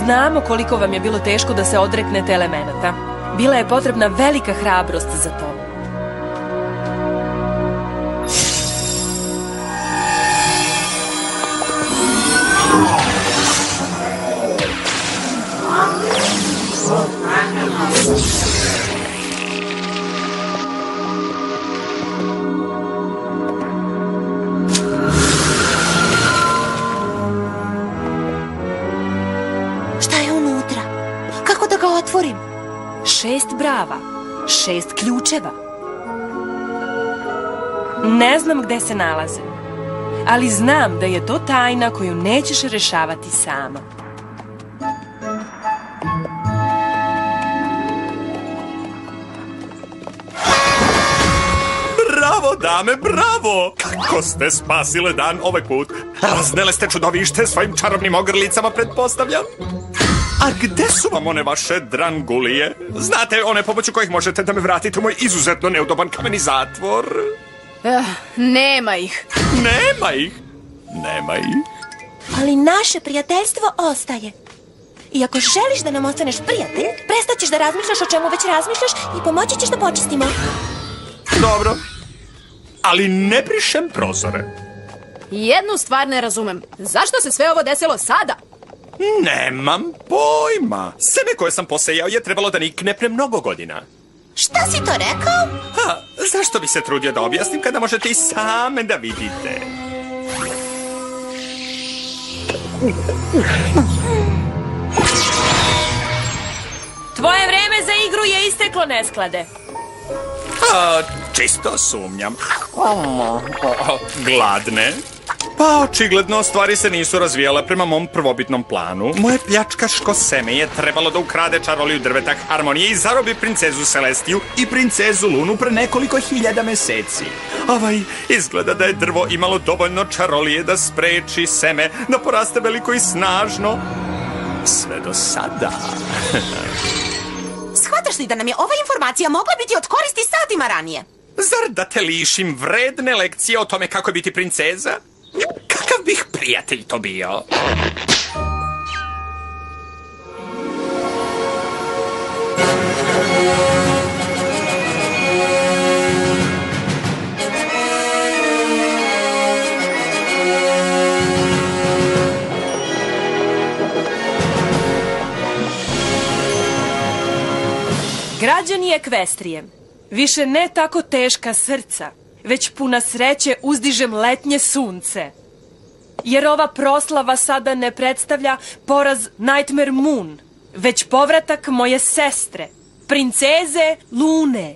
Znamo koliko vam je bilo teško da se odreknete elemenata. Bila je potrebna velika hrabrost za to. Šta je unutra? Kako da ga otvorim? 6 brava, 6 ključeva. Ne znam gde se nalaze, ali znam da je to tajna koju nećeš rešavati sama. Bravo, dame, bravo! Kako ste spasile dan ovaj put? Raznele ste čudovište svojim čarobnim ogrlicama, pretpostavljam? A gde su vam one vaše drangulije? Znate, one pomoću kojih možete da me vratite u moj izuzetno neudoban kameni zatvor? Nema ih. Nema ih? Nema ih? Ali naše prijateljstvo ostaje. I ako želiš da nam ostaneš prijatelj, prestaćeš da razmišljaš o čemu već razmišljaš i pomoći ćeš da počistimo. Dobro. Ali ne brišem prozore. Jednu stvar ne razumem. Zašto se sve ovo desilo sada? Nemam pojma. Seme koje sam posejao je trebalo da nikne pre mnogo godina. Šta si to rekao? Ha, zašto bi se trudio da objasnim kada možete i same da vidite? Tvoje vreme za igru je isteklo, Nesklade. Čisto sumnjam. Gladne? Pa, očigledno, stvari se nisu razvijale prema mom prvobitnom planu. Moje pljačkaško seme je trebalo da ukrade čaroliju drveta harmonije i zarobi princezu Celestiju i princezu Lunu pre nekoliko hiljada meseci. Izgleda da je drvo imalo dovoljno čarolije da spreči seme da poraste veliko i snažno. Sve do sada. Shvataš li da nam je ova informacija mogla biti od koristi satima ranije? Zar da te lišim vredne lekcije o tome kako biti princeza? Kakav bih prijatelj to bio? Građani Ekvestrije, više ne tako teška srca, već puna sreće uzdižem letnje sunce. Jer ova proslava sada ne predstavlja poraz Nightmare Moon, već povratak moje sestre, princeze Lune.